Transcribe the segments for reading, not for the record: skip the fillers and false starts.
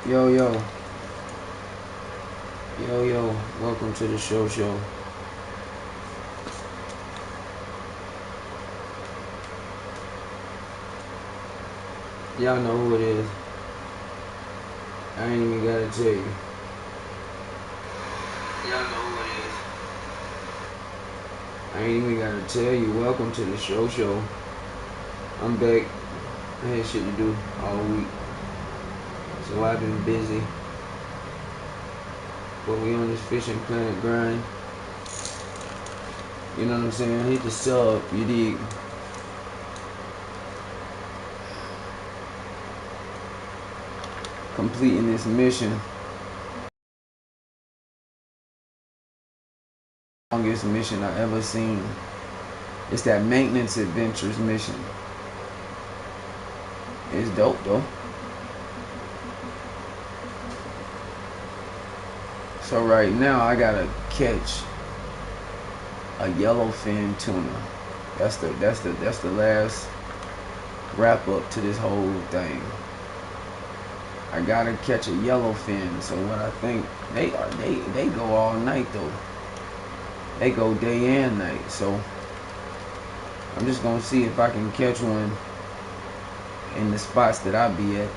Yo, yo, yo, welcome to the show. Y'all know who it is. I ain't even gotta tell you. Y'all know who it is. I ain't even gotta tell you. Welcome to the show. I'm back. I had shit to do all week. So I've been busy. But we on this fishing planet grind. You know what I'm saying? Hit the sub, you dig? Completing this mission. Longest mission I ever seen. It's that maintenance adventures mission. It's dope though. So right now I gotta catch a yellowfin tuna. That's the last wrap up to this whole thing. I gotta catch a yellowfin. So what I think they go all night though. They go day and night. So I'm just gonna see if I can catch one in the spots that I be at.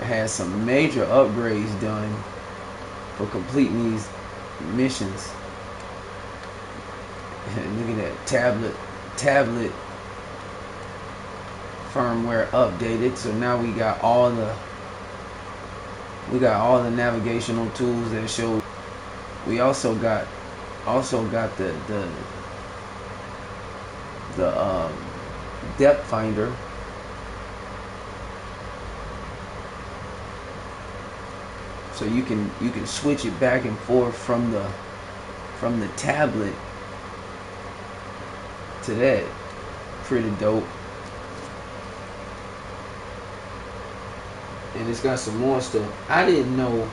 I had some major upgrades done for completing these missions. And look at that tablet firmware updated. So now we got all the navigational tools that show. We also got the depth finder. So you can switch it back and forth from the tablet to that. Pretty dope. And it's got some more stuff. I didn't know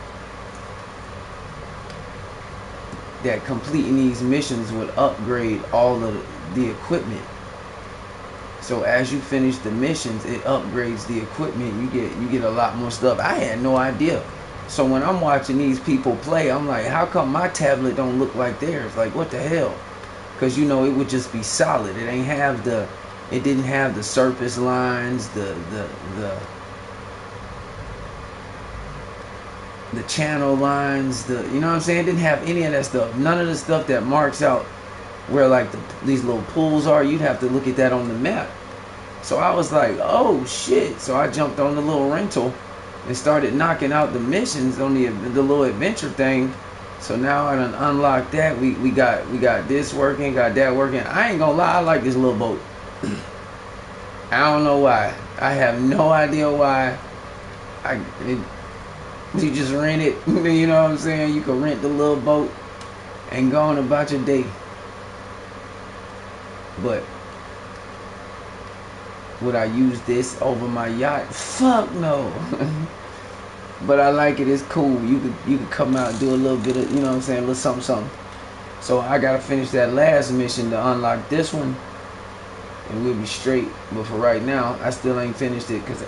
that completing these missions would upgrade all of the equipment. So as you finish the missions, it upgrades the equipment. You get a lot more stuff. I had no idea. So when I'm watching these people play, I'm like, how come my tablet don't look like theirs? Like, what the hell? Because it would just be solid. It didn't have the surface lines, the channel lines, you know what I'm saying? It didn't have any of that stuff. None of the stuff that marks out where like these little pools are. You'd have to look at that on the map. So I was like, oh shit. So I jumped on the little rental and started knocking out the missions on the little adventure thing. So now I done unlocked that. We got this working, got that working. I ain't gonna lie, I like this little boat. I don't know why. I have no idea why. You just rent it. You know what I'm saying? You can rent the little boat and go on about your day. But would I use this over my yacht? Fuck no. But I like it. It's cool. You could come out and do a little bit of, you know what I'm saying, a little something. So I gotta finish that last mission to unlock this one, and we'll be straight. But for right now, I still ain't finished it because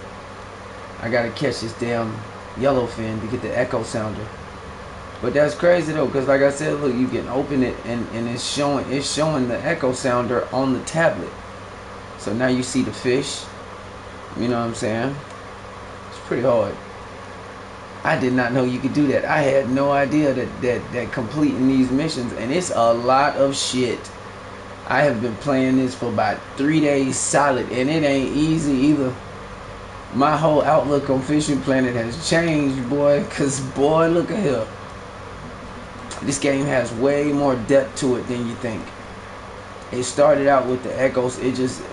I gotta catch this damn yellowfin to get the echo sounder. But that's crazy though, because like I said, look, you can open it and it's showing the echo sounder on the tablet. So now you see the fish. You know what I'm saying? It's pretty hard. I did not know you could do that. I had no idea that completing these missions, and it's a lot of shit. I have been playing this for about 3 days solid, and it ain't easy either. My whole outlook on Fishing Planet has changed, boy, because boy, look at here. This game has way more depth to it than you think. It started out with the echoes. It just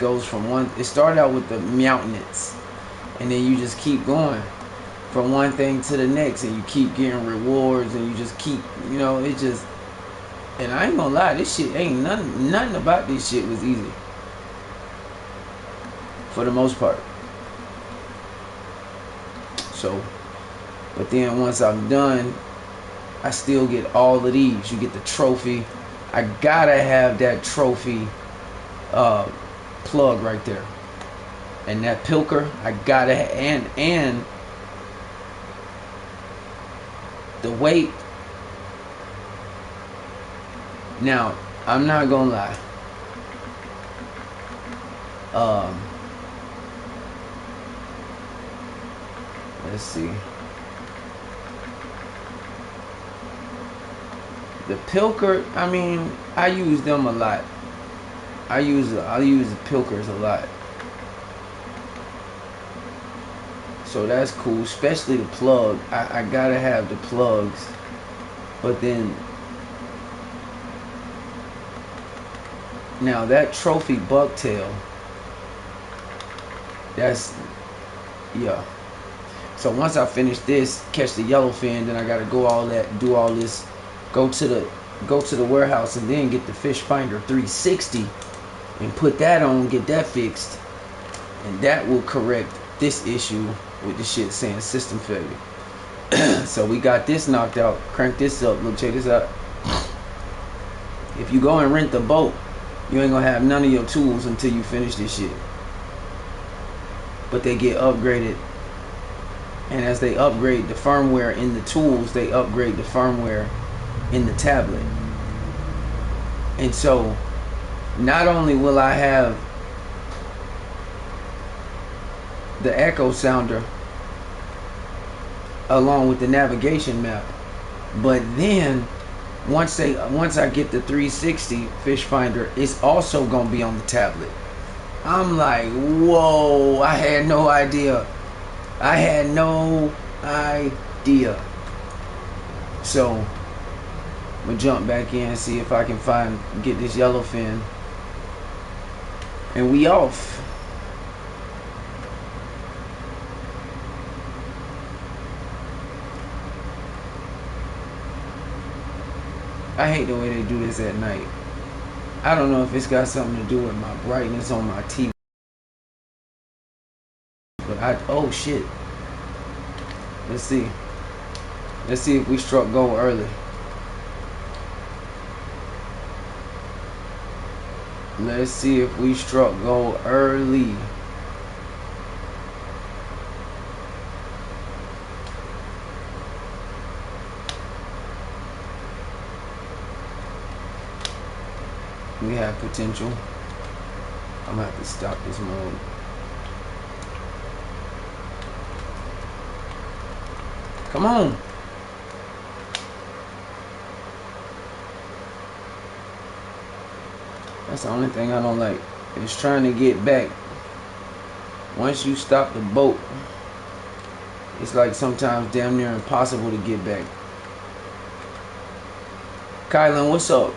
goes from one. It started out with the mountains, and then you just keep going from one thing to the next, and you keep getting rewards, and you just keep, and I ain't gonna lie, this shit ain't nothing about this shit was easy for the most part. So, but then once I'm done, I still get all of these. You get the trophy. I gotta have that trophy plug right there, and that pilker. I gotta and the weight. Now I'm not gonna lie. Let's see. The pilker, I mean, I use them a lot. I use the pilkers a lot. So that's cool, especially the plug. I gotta have the plugs. But then, now that trophy bucktail, that's, yeah. So once I finish this, catch the yellowfin, then I gotta go all that, do all this, go to the warehouse and then get the fish finder 360 and put that on, get that fixed, and that will correct this issue with the shit saying system failure. So we got this knocked out. Crank this up. Look, check this out. If you go and rent the boat, you ain't gonna have none of your tools until you finish this shit. But they get upgraded, and as they upgrade the firmware in the tools, they upgrade the firmware in the tablet. And so not only will I have the echo sounder along with the navigation map, but then once I get the 360 fish finder, it's also gonna be on the tablet. I'm like, whoa, I had no idea. I had no idea. So I'm gonna jump back in and see if I can get this yellowfin, and we off. I hate the way they do this at night. I don't know if it's got something to do with my brightness on my TV, but oh shit. Let's see if we struck gold early. Let's see if we struck gold early. We have potential. I'm gonna have to stop this mode. Come on. That's the only thing I don't like. Is trying to get back. Once you stop the boat, it's like sometimes damn near impossible to get back. Kylan, what's up?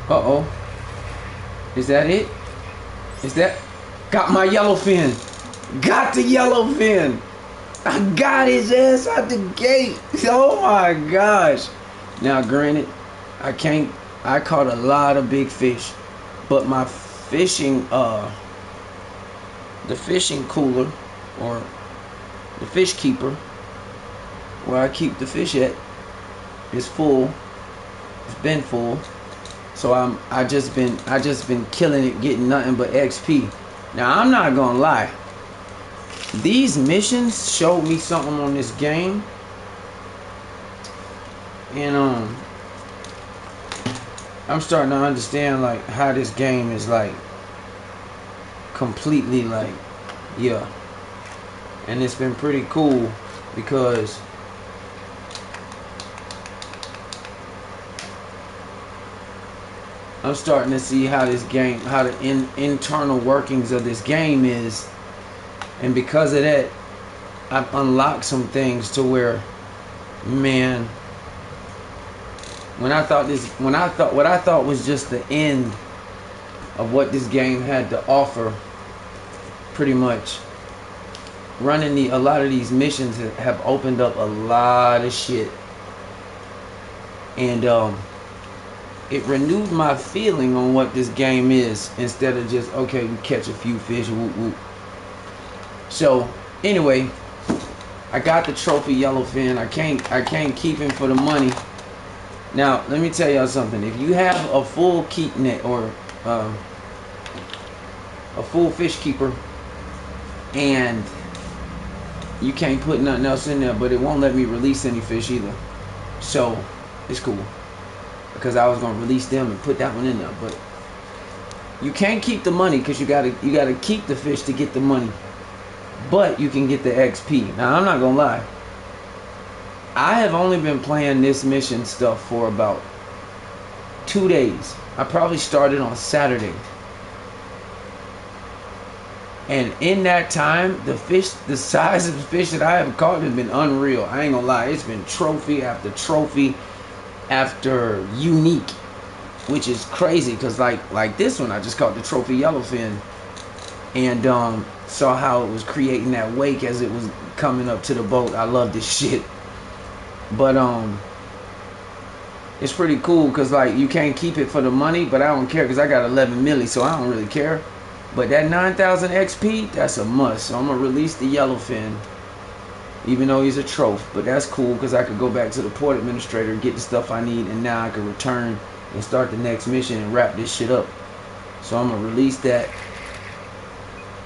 Uh-oh. Is that it? Is that... Got my yellowfin. Got the yellowfin. I got his ass out the gate. Oh my gosh. Now granted, I caught a lot of big fish, but my fishing, the fishing cooler, or the fish keeper, where I keep the fish at, is full. It's been full. So I just been killing it, getting nothing but XP. Now I'm not gonna lie. These missions showed me something on this game, and I'm starting to understand like how this game is like completely like, yeah. And it's been pretty cool because I'm starting to see how this game, how the internal workings of this game is, and because of that, I've unlocked some things to where, man, what I thought was just the end of what this game had to offer, pretty much running a lot of these missions have opened up a lot of shit, and it renewed my feeling on what this game is, instead of just, okay, we catch a few fish, whoop whoop. So anyway, I got the trophy yellowfin. I can't keep him for the money. Now let me tell y'all something. If you have a full keep net, or a full fish keeper, and you can't put nothing else in there, but it won't let me release any fish either, so it's cool, because I was gonna release them and put that one in there. But you can't keep the money, because you gotta keep the fish to get the money, but you can get the XP. Now I'm not gonna lie, I have only been playing this mission stuff for about 2 days. I probably started on Saturday, and in that time, the size of the fish that I have caught has been unreal. I ain't gonna lie, it's been trophy after trophy after unique, which is crazy, because like this one, I just caught the trophy yellowfin, and saw how it was creating that wake as it was coming up to the boat. I love this shit. But it's pretty cool, because like you can't keep it for the money, but I don't care, because I got 11 milli, so I don't really care. But that 9,000 XP, that's a must. So I'm gonna release the yellowfin, even though he's a trophy. But that's cool, because I could go back to the port administrator, get the stuff I need, and now I can return and start the next mission and wrap this shit up. So I'm gonna release that.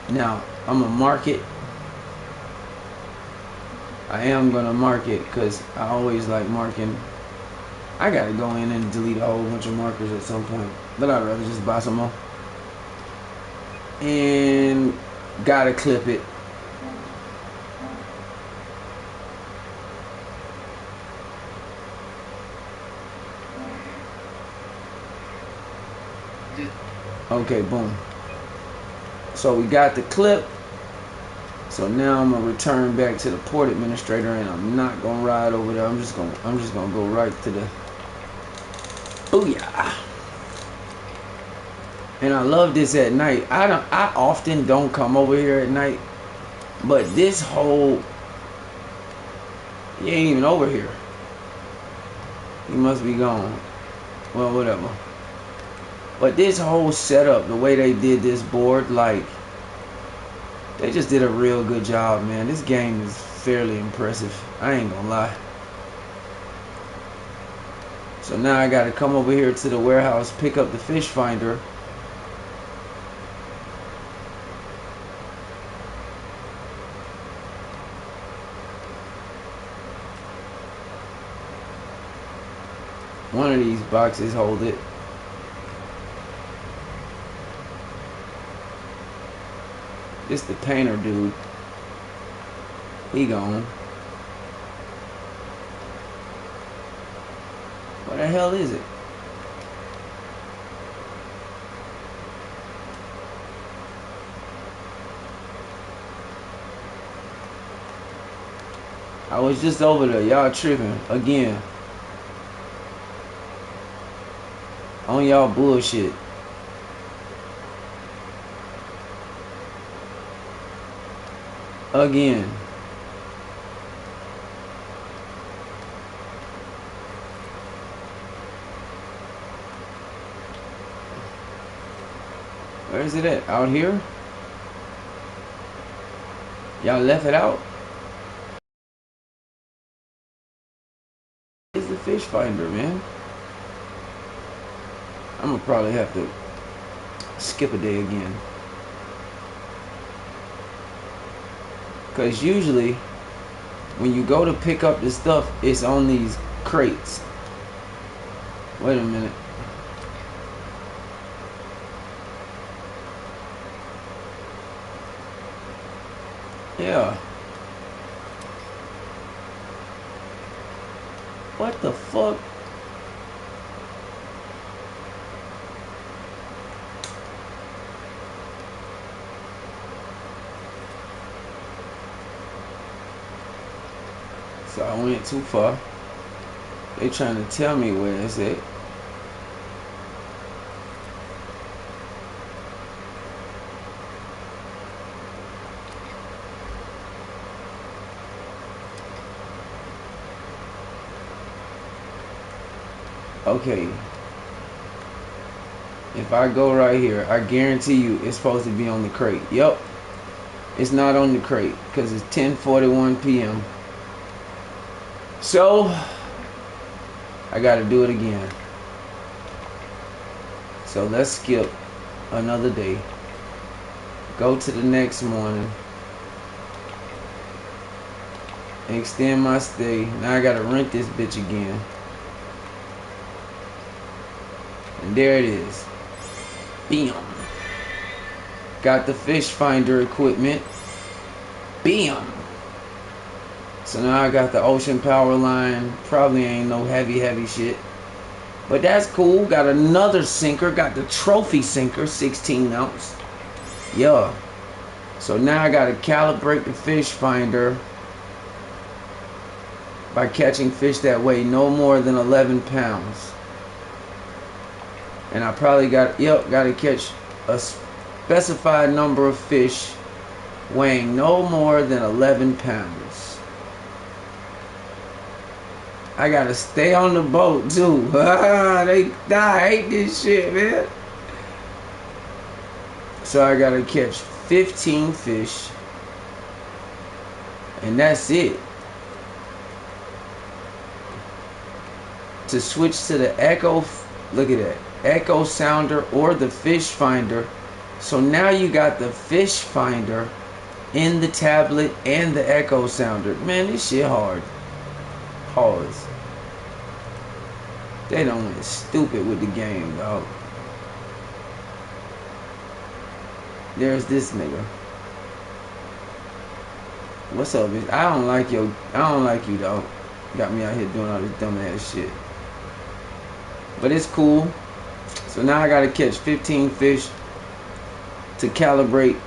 Now I'm gonna mark it. I am gonna mark it, because I always like marking. I gotta go in and delete a whole bunch of markers at some point, but I'd rather just buy some more. And gotta clip it. Okay, boom. So we got the clip. So now I'm gonna return back to the port administrator, and I'm not gonna ride over there. I'm just gonna go right to the booyah. And I love this at night. I often don't come over here at night, but this whole, he ain't even over here. He must be gone. Well, whatever. But this whole setup, the way they did this board, like, they just did a real good job, man. This game is fairly impressive. I ain't gonna lie. So now I gotta come over here to the warehouse, pick up the fish finder. One of these boxes hold it. This the painter dude. He gone. What the hell is it? I was just over there. Y'all tripping again. On y'all bullshit. Again. Where is it at? Out here? Y'all left it out? Where's the fish finder, man? I'm gonna probably have to skip a day again. Because usually when you go to pick up the stuff, it's on these crates. Wait a minute. Yeah. What the fuck? So I went too far. They trying to tell me where it's at. Okay. If I go right here, I guarantee you it's supposed to be on the crate. Yep. It's not on the crate because it's 10:41 p.m. So I got to do it again. So let's skip another day. Go to the next morning. Extend my stay. Now I got to rent this bitch again. And there it is. Bam. Got the fish finder equipment. Bam. So now I got the ocean power line. Probably ain't no heavy shit. But that's cool. Got another sinker. Got the trophy sinker. 16 ounce. Yeah. So now I got to calibrate the fish finder by catching fish that weigh no more than 11 pounds. And I probably got to catch a specified number of fish weighing no more than 11 pounds. I gotta stay on the boat too. I hate this shit, man. So I gotta catch 15 fish. And that's it. To switch to the Echo, look at that. Echo Sounder or the fish finder. So now you got the fish finder in the tablet and the Echo Sounder. Man, this shit hard. Pause. They done went stupid with the game, dog. There's this nigga. What's up, bitch? I don't like you, dog. Got me out here doing all this dumb ass shit. But it's cool. So now I gotta catch 15 fish to calibrate.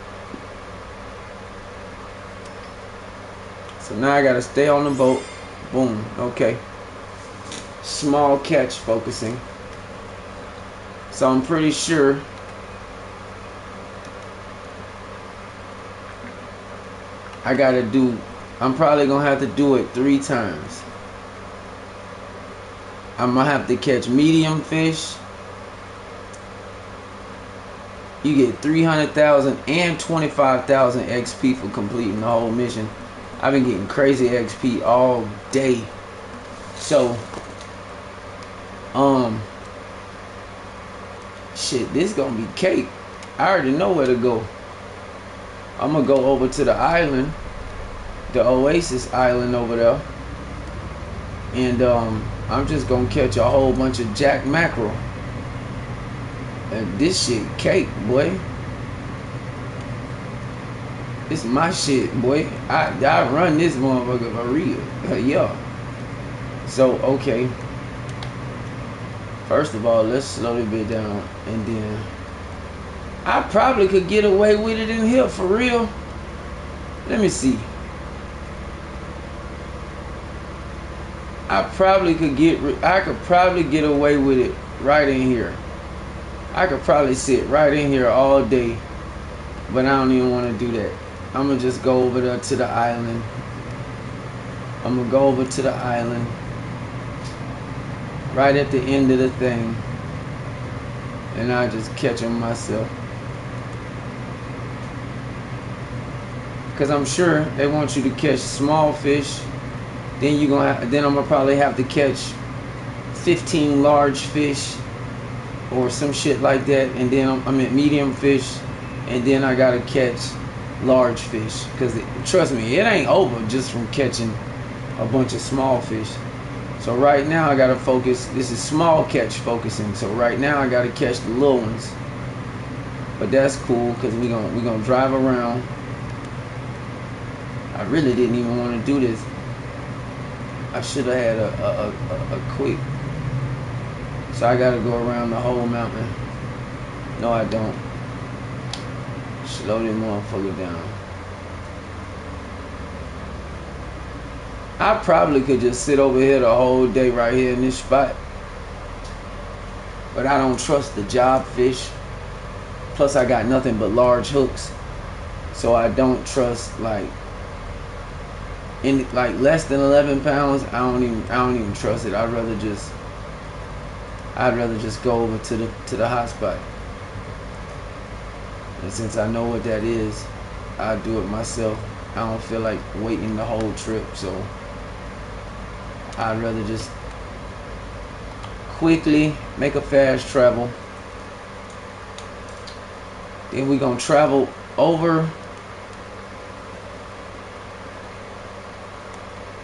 So now I gotta stay on the boat. Boom. Okay. Small catch focusing. So I'm pretty sure I'm probably gonna have to do it 3 times. I'm gonna have to catch medium fish. You get 300,000 and 25,000 XP for completing the whole mission. I've been getting crazy XP all day. So, shit, this gonna be cake. I already know where to go. I'm gonna go over to the island, the Oasis Island over there, and I'm just gonna catch a whole bunch of jack mackerel. And this shit cake, boy. This my shit, boy. I run this motherfucker for real. Yeah. So, okay. First of all, let's slow this bit down. And then I probably could get away with it in here for real. Let me see. I could probably get away with it right in here. I could probably sit right in here all day, but I don't even want to do that. I'm gonna just go over there to the island. I'm gonna go over to the island right at the end of the thing, and I just catch them myself. Cause I'm sure they want you to catch small fish. Then I'm gonna probably have to catch 15 large fish or some shit like that, and then I'm at medium fish, and then I gotta catch large fish. Cause trust me, it ain't over just from catching a bunch of small fish. So right now I gotta focus. This is small catch focusing. So right now I gotta catch the little ones. But that's cool because we gonna drive around. I really didn't even want to do this. I should have had a quick. So I gotta go around the whole mountain. No, I don't. Slow this motherfucker down. I probably could just sit over here the whole day right here in this spot. But I don't trust the job fish. Plus I got nothing but large hooks. So I don't trust like less than 11 pounds. I don't even trust it. I'd rather just go over to the hot spot. And since I know what that is, I do it myself. I don't feel like waiting the whole trip, so I'd rather just quickly make a fast travel. Then we're gonna travel over.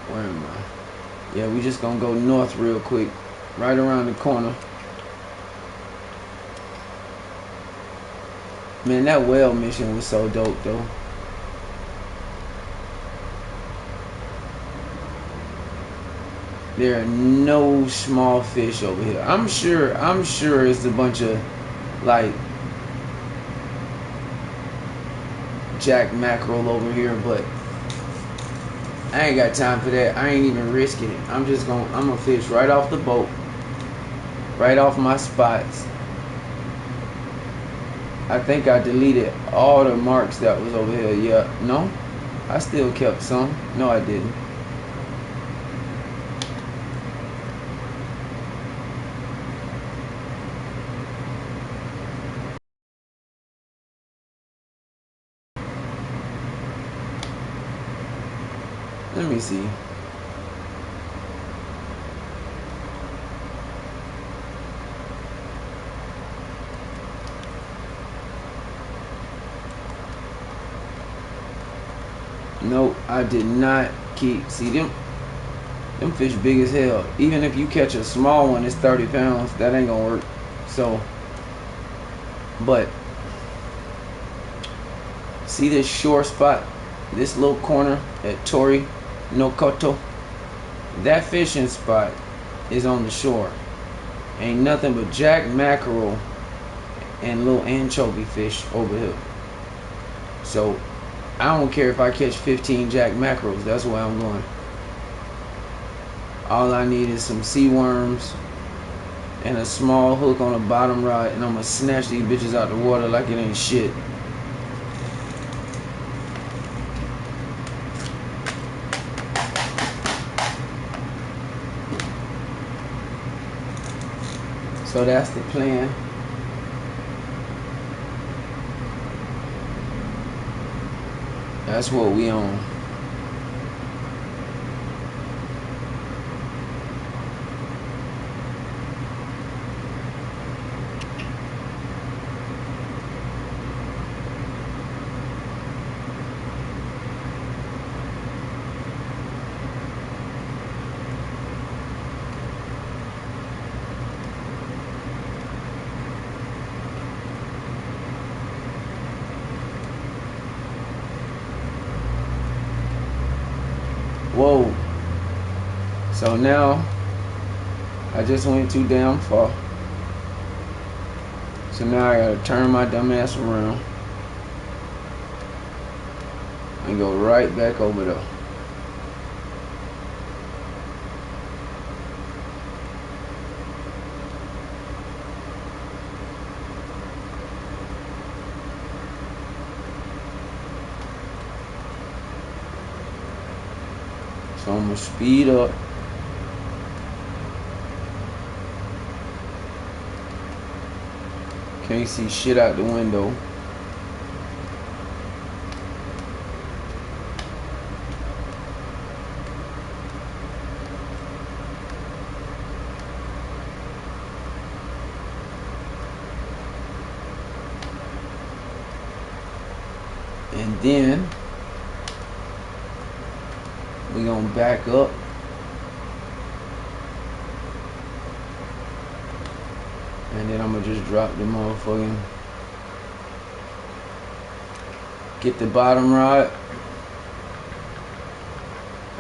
Where am I? Yeah, we just gonna go north real quick, right around the corner. Man, that whale mission was so dope though. There are no small fish over here. I'm sure it's a bunch of like jack mackerel over here, but I ain't got time for that. I ain't even risking it. I'm gonna fish right off the boat, right off my spots. I think I deleted all the marks that was over here. Yeah, no, I still kept some. No, I didn't. Let me see. Nope, I did not keep. See them fish big as hell. Even if you catch a small one, it's 30 pounds. That ain't gonna work. So, but see this shore spot, this little corner at Tori no Koto. That fishing spot is on the shore. Ain't nothing but jack mackerel and little anchovy fish over here. So I don't care if I catch 15 jack mackerels. That's where I'm going. All I need is some sea worms and a small hook on a bottom rod, and I'm gonna snatch these bitches out the water like it ain't shit. So that's the plan. That's what we on. Whoa. So now I just went too damn far. So now I gotta turn my dumb ass around and go right back over there. So I'm gonna speed up. Can't see shit out the window. And then we're gonna back up. And then I'm gonna just drop the motherfucking, get the bottom rod.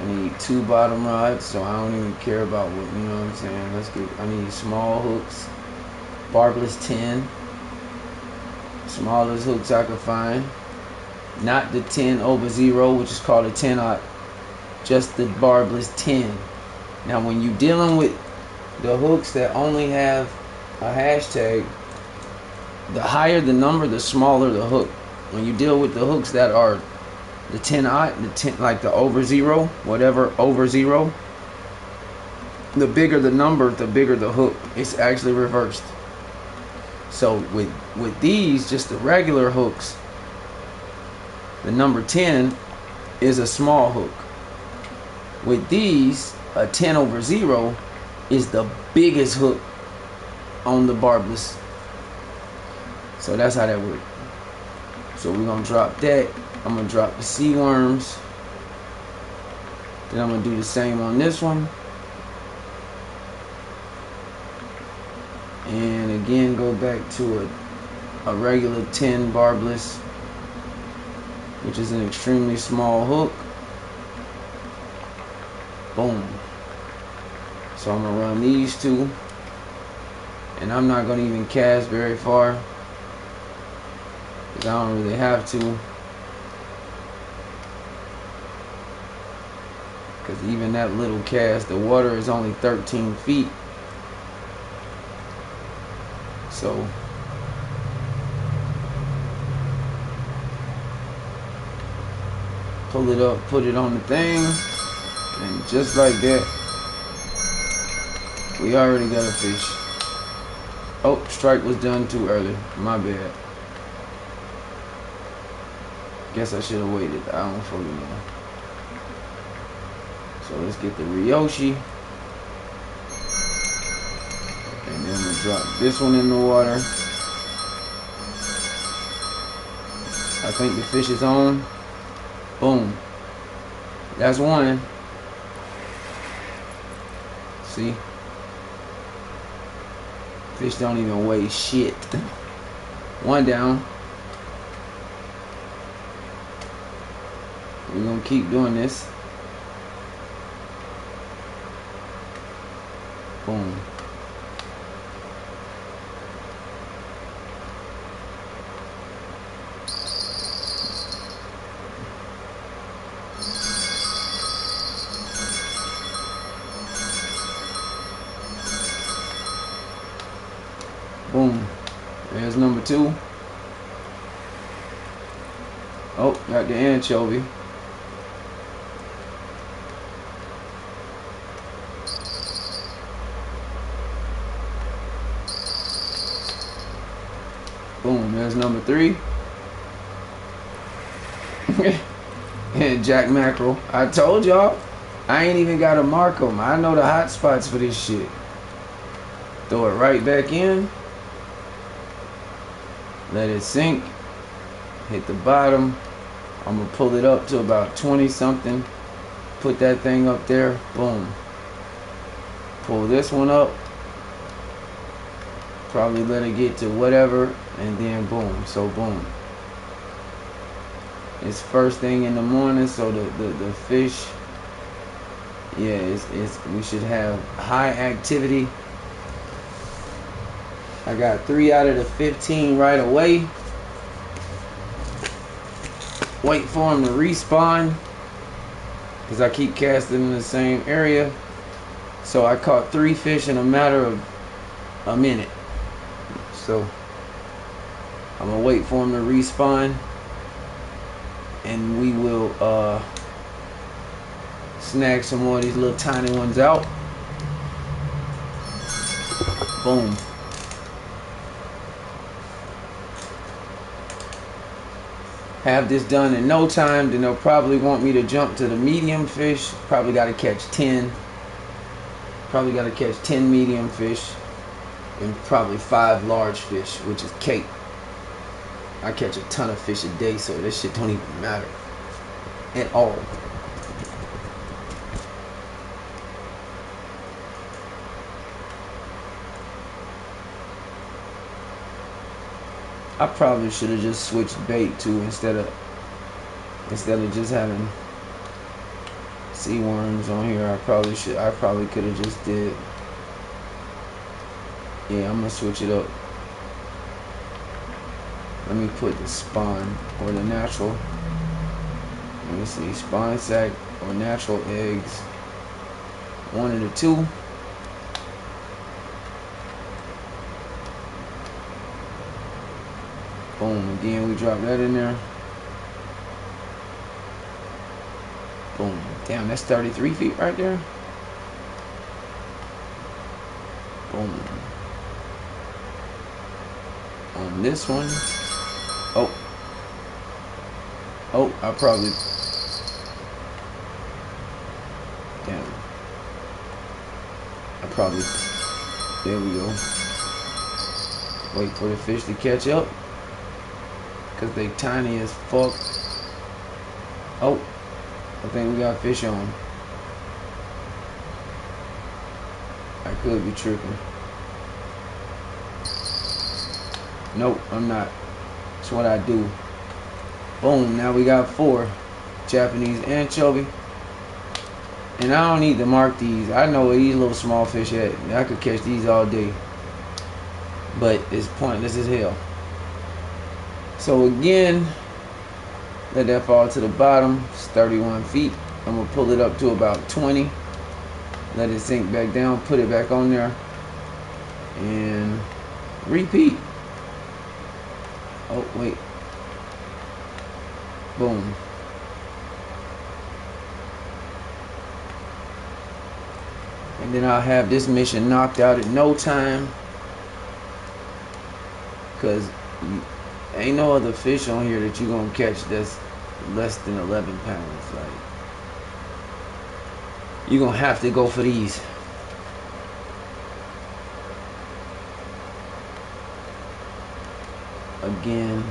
I need 2 bottom rods, so I don't even care about what, you know what I'm saying. I need small hooks, barbless 10, smallest hooks I could find. Not the 10/0, which is called a 10/0. just the barbless 10. Now when you're dealing with the hooks that only have a hashtag, the higher the number, the smaller the hook. When you deal with the hooks that are the 10-aught, the 10, like the over zero, whatever over zero, the bigger the number, the bigger the hook. It's actually reversed. So with these, just the regular hooks, the number 10 is a small hook. With these, a 10 over 0 is the biggest hook on the barbless. So that's how that works. So we're gonna drop that. I'm gonna drop the sea worms. Then I'm gonna do the same on this one. And again, go back to a regular 10 barbless, which is an extremely small hook. Boom. So I'm gonna run these two, and I'm not gonna even cast very far because I don't really have to, because even that little cast, the water is only 13 feet. So pull it up, put it on the thing, and just like that, we already got a fish. Oh, strike was done too early. My bad. Guess I should have waited. I don't fucking know. So let's get the Ryoshi. And then we'll drop this one in the water. I think the fish is on. Boom. That's one. See? Fish don't even weigh shit. One down. We're gonna keep doing this. Boom. Boom. There's number 2. Oh, got the anchovy. Boom, there's number 3. And jack mackerel. I told y'all, I ain't even gotta mark them. I know the hot spots for this shit. Throw it right back in. Let it sink. Hit the bottom. I'm gonna pull it up to about 20 something. Put that thing up there. Boom. Pull this one up. Probably let it get to whatever, and then boom. So boom. It's first thing in the morning, so the fish, yeah, it's we should have high activity. I got 3 out of the 15 right away. Wait for them to respawn, because I keep casting in the same area. So I caught 3 fish in a matter of a minute. So I'm gonna wait for them to respawn, and we will snag some more of these little tiny ones out. Boom. Have this done in no time. Then they'll probably want me to jump to the medium fish. Probably got to catch 10. Probably got to catch 10 medium fish and probably 5 large fish, which is cake. I catch a ton of fish a day, so this shit don't even matter at all. I probably should have just switched bait too, instead of just having sea worms on here. I probably could have just did. Yeah, I'm gonna switch it up. Let me put the spawn or the natural. Let me see, spawn sack or natural eggs. One of the two. Boom. Again, we drop that in there. Boom. Damn, that's 33 feet right there. Boom. On this one. Oh. Oh, I probably... Damn. I probably... There we go. Wait for the fish to catch up. Because they tiny as fuck. Oh. I think we got fish on. I could be tripping. Nope, I'm not. That's what I do. Boom, now we got 4 Japanese anchovy. And I don't need to mark these. I know where these little small fish at. I could catch these all day. But it's pointless as hell. So again, let that fall to the bottom. It's 31 feet. I'm going to pull it up to about 20. Let it sink back down. Put it back on there. And repeat. Oh, wait. Boom. And then I'll have this mission knocked out in no time. Because ain't no other fish on here that you're going to catch that's less than 11 pounds. Like, you're going to have to go for these. Again,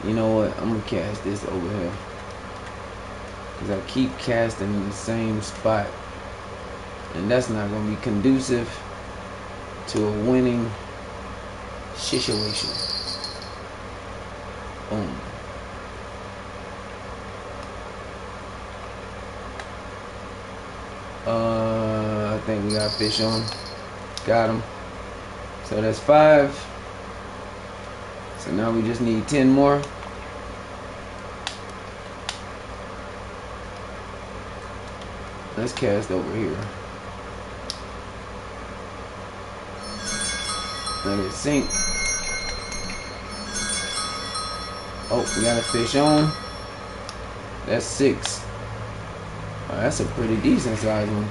you know what? I'm going to cast this over here. Because I keep casting in the same spot. And that's not going to be conducive to a winning situation. Boom. I think we got fish on. Got him. So that's 5. So now we just need 10 more. Let's cast over here. Let it sink. Oh, we got a fish on. That's 6. Oh, that's a pretty decent sized one.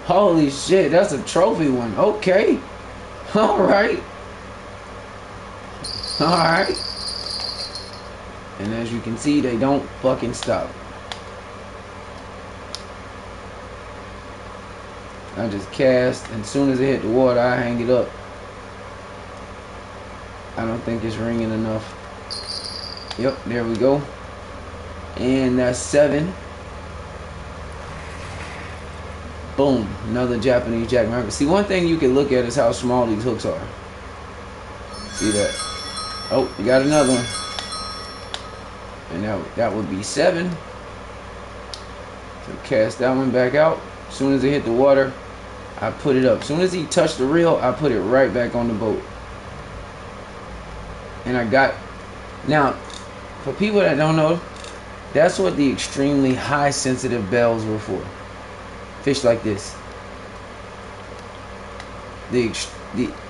Holy shit, that's a trophy one. Okay. Alright. Alright. And as you can see, they don't fucking stop. I just cast, and as soon as it hit the water, I hang it up. I don't think it's ringing enough. Yep, there we go. And that's 7. Boom, another Japanese jack mackerel. See, one thing you can look at is how small these hooks are. See that? Oh, you got another one. And that would be 7. So cast that one back out. As soon as it hit the water, I put it up. As soon as he touched the reel, I put it right back on the boat. And I got... Now, for people that don't know, that's what the extremely high sensitive bells were for. Fish like this. The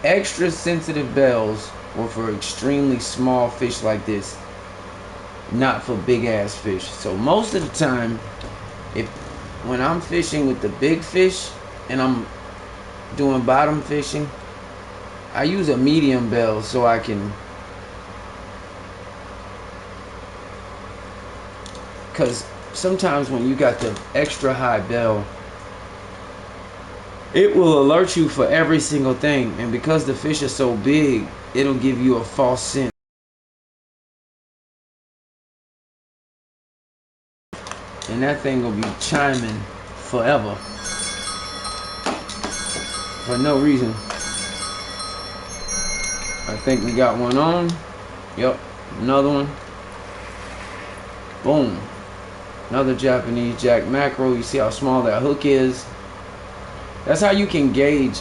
extra sensitive bells were for extremely small fish like this, not for big ass fish. So most of the time, when I'm fishing with the big fish and I'm doing bottom fishing, I use a medium bell so I can, because sometimes when you got the extra high bell, it will alert you for every single thing, and because the fish are so big, it'll give you a false sense. And that thing will be chiming forever for no reason. I think we got one on. Yep, another one. Boom. Another Japanese jack mackerel. You see how small that hook is? That's how you can gauge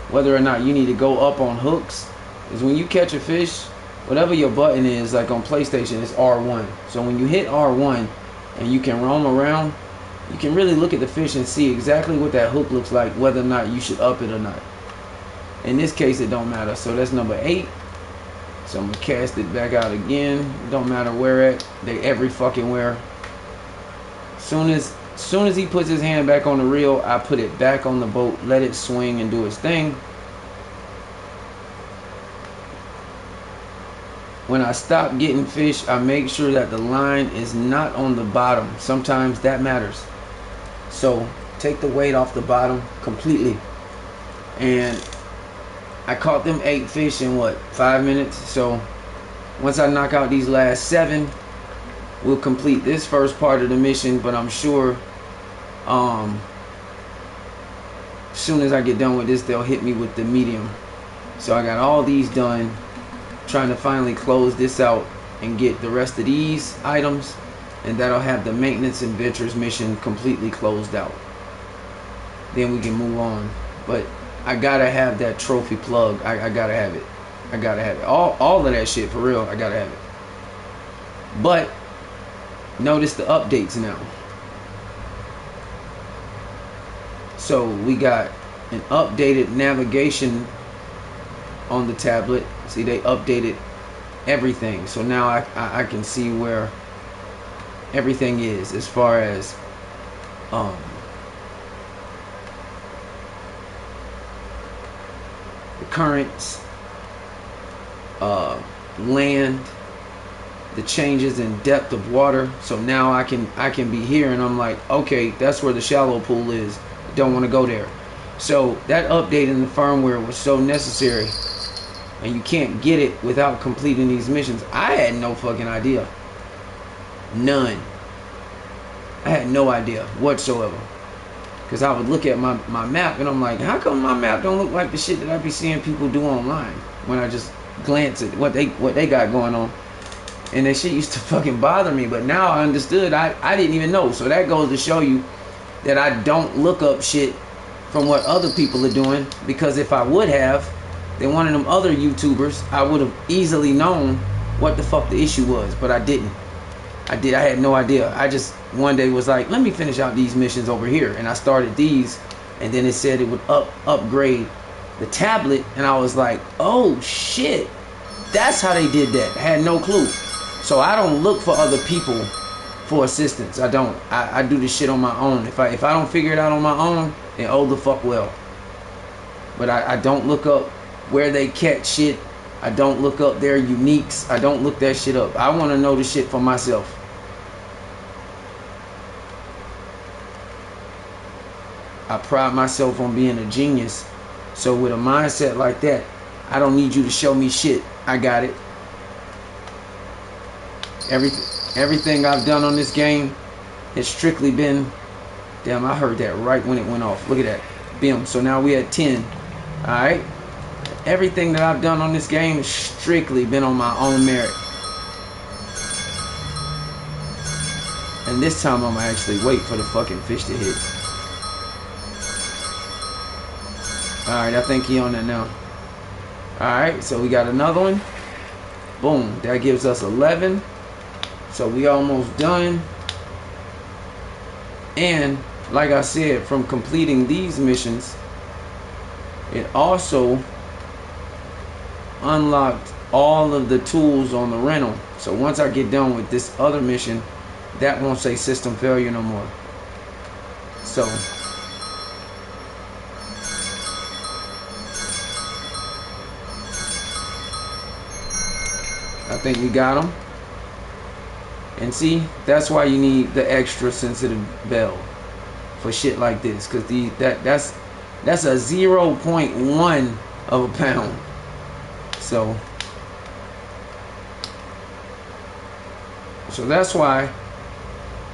whether or not you need to go up on hooks. Is when you catch a fish, whatever your button is, like on PlayStation, it's R1. So when you hit R1, and you can roam around, you can really look at the fish and see exactly what that hook looks like, whether or not you should up it or not. In this case, it don't matter. So that's number 8. So I'm gonna cast it back out again. It don't matter where at. They every fucking where. Soon as he puts his hand back on the reel, I put it back on the boat, let it swing and do its thing. When I stop getting fish, I make sure that the line is not on the bottom. Sometimes that matters. So take the weight off the bottom completely. And I caught them 8 fish in what, 5 minutes? So once I knock out these last 7, we'll complete this first part of the mission. But I'm sure as soon as I get done with this, they'll hit me with the medium. So I got all these done, trying to finally close this out and get the rest of these items, and that'll have the maintenance and ventures mission completely closed out. Then we can move on. But I gotta have that trophy plug. I gotta have it. I gotta have it. All of that shit, for real. I gotta have it. But notice the updates now. So we got an updated navigation on the tablet. See, they updated everything. So now I can see where everything is as far as the currents, land, the changes in depth of water. So now I can be here and I'm like, okay, that's where the shallow pool is. Don't want to go there. So that update in the firmware was so necessary, and you can't get it without completing these missions. I had no fucking idea. None. I had no idea whatsoever. Because I would look at my map and I'm like, how come my map don't look like the shit that I be seeing people do online? When I just glance at what they got going on. And that shit used to fucking bother me. But now I understood. I didn't even know. So that goes to show you that I don't look up shit from what other people are doing. Because if I would have, then one of them other YouTubers, I would have easily known what the fuck the issue was. But I didn't. I had no idea. I just one day was like, let me finish out these missions over here. And I started these, and then it said it would upgrade the tablet. And I was like, oh shit, that's how they did that. I had no clue. So I don't look for other people for assistance. I don't. I do this shit on my own. If I don't figure it out on my own, then oh the fuck well. But I don't look up where they catch shit. I don't look up their uniques. I don't look that shit up. I want to know the shit for myself. I pride myself on being a genius. So with a mindset like that, I don't need you to show me shit. I got it. Everything I've done on this game has strictly been... Damn, I heard that right when it went off. Look at that. Bim. So now we at 10. Alright. Everything that I've done on this game has strictly been on my own merit. And this time I'm gonna actually wait for the fucking fish to hit. Alright, I think he on that now. Alright, so we got another one. Boom. That gives us 11. So we almost done. And like I said, from completing these missions, it also unlocked all of the tools on the rental. So once I get done with this other mission, that won't say system failure no more. So I think we got them. And see, that's why you need the extra sensitive bell for shit like this, because that's a 0.1 of a pound. So that's why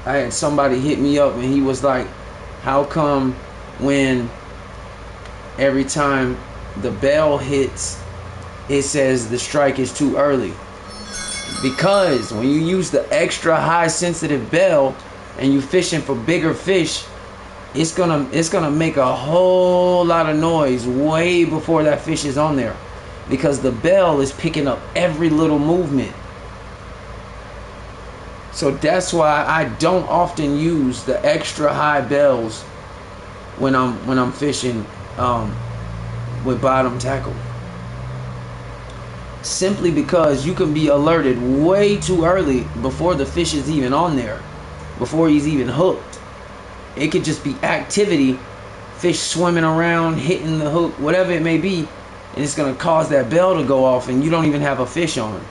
I had somebody hit me up and he was like, how come when every time the bell hits it says the strike is too early? Because when you use the extra high sensitive bell and you fishing for bigger fish, it's gonna make a whole lot of noise way before that fish is on there, because the bell is picking up every little movement. So that's why I don't often use the extra high bells when I'm fishing with bottom tackle. Simply because you can be alerted way too early before the fish is even on there, before he's even hooked. It could just be activity, fish swimming around, hitting the hook, whatever it may be, and it's gonna cause that bell to go off and you don't even have a fish on.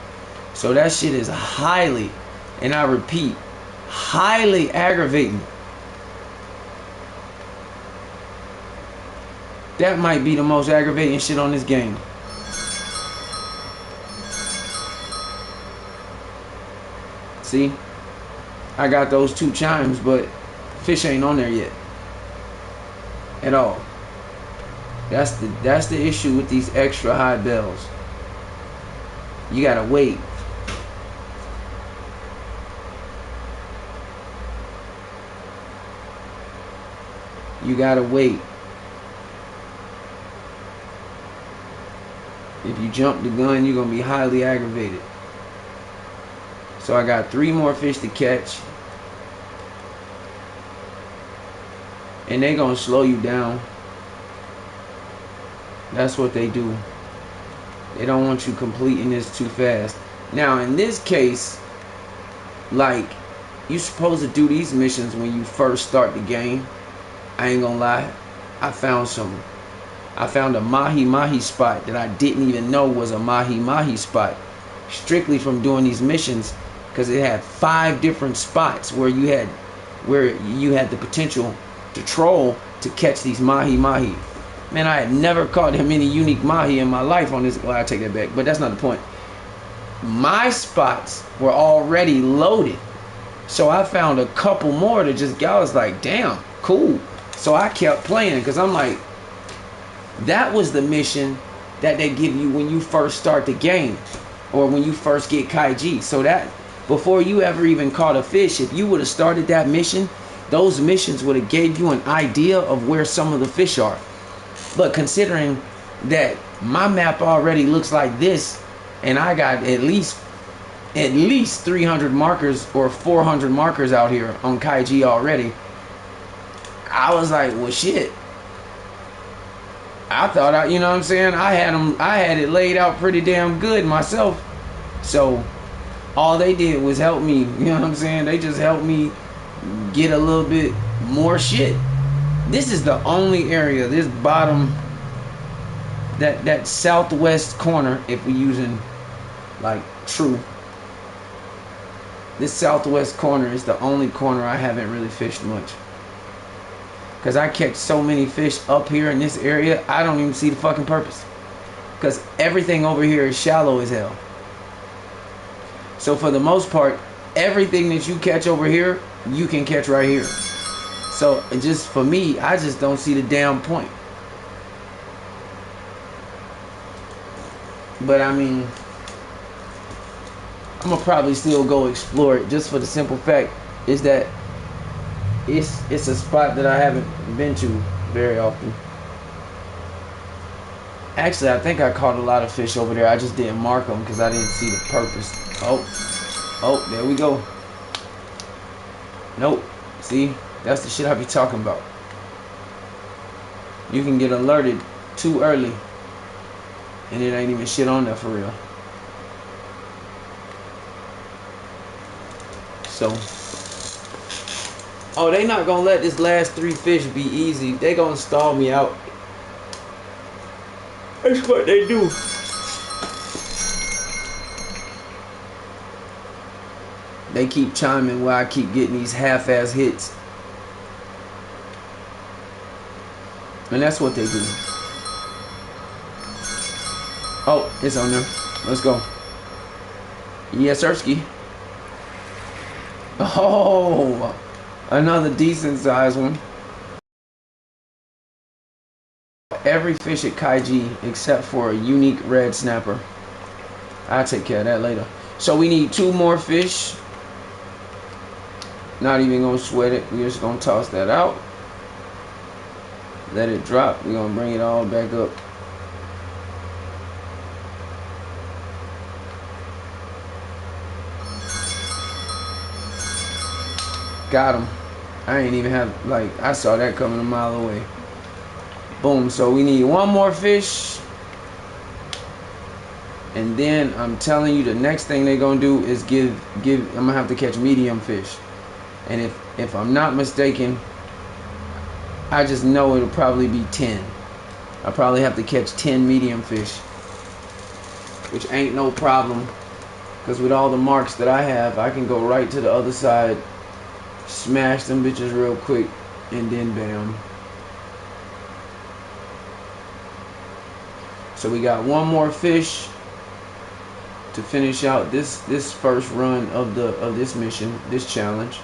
So that shit is highly, and I repeat, highly aggravating. That might be the most aggravating shit on this game. See, I got those 2 chimes, but fish ain't on there yet at all. That's the issue with these extra high bells. You gotta wait. You gotta wait. If you jump the gun, you're gonna be highly aggravated. So I got 3 more fish to catch. And they gonna slow you down. That's what they do. They don't want you completing this too fast. Now in this case, like, you're supposed to do these missions when you first start the game. I ain't gonna lie. I found a mahi-mahi spot that I didn't even know was a mahi-mahi spot. Strictly from doing these missions. Because it had 5 different spots where you had the potential to troll to catch these mahi-mahi. Man, I had never caught that many unique mahi in my life on this. Well, I take that back, but that's not the point. My spots were already loaded. So I found a couple more to just go. I was like, damn, cool. So I kept playing because I'm like, that was the mission that they give you when you first start the game. Or when you first get Kaiji. So that, before you ever even caught a fish, if you would have started that mission, those missions would have gave you an idea of where some of the fish are. But considering that my map already looks like this, and I got at least 300 markers or 400 markers out here on Kaiji already, I was like, well, shit. I thought, you know what I'm saying? I had it laid out pretty damn good myself. So all they did was help me, you know what I'm saying? They just helped me get a little bit more shit. This is the only area, this bottom, that southwest corner, if we're using like true. This southwest corner is the only corner I haven't really fished much. Because I catch so many fish up here in this area, I don't even see the fucking purpose. Because everything over here is shallow as hell. So for the most part, everything that you catch over here, you can catch right here. So just for me, I just don't see the damn point. But I mean, I'm gonna probably still go explore it, just for the simple fact is that it's a spot that I haven't been to very often. Actually, I think I caught a lot of fish over there. I just didn't mark them because I didn't see the purpose. Oh, there we go. Nope. See, that's the shit I be talking about. You can get alerted too early, and it ain't even shit on there for real. So, oh, they not gonna let this last 3 fish be easy. They gonna stall me out. That's what they do. They keep chiming while I keep getting these half-ass hits. And that's what they do. Oh, it's on there. Let's go. Yes, Ersky. Oh, another decent sized one. Every fish at Kaiji except for a unique red snapper. I'll take care of that later. So we need 2 more fish. Not even gonna sweat it. We're just gonna toss that out. Let it drop. We're gonna bring it all back up. Got him. I ain't even have, like, I saw that coming a mile away. Boom. So we need one more fish. And then I'm telling you, the next thing they're gonna do is I'm gonna have to catch medium fish. And if I'm not mistaken, I just know it'll probably be 10. I probably have to catch 10 medium fish, which ain't no problem, because with all the marks that I have, I can go right to the other side, smash them bitches real quick, and then bam. So we got one more fish to finish out this first run of this mission, this challenge.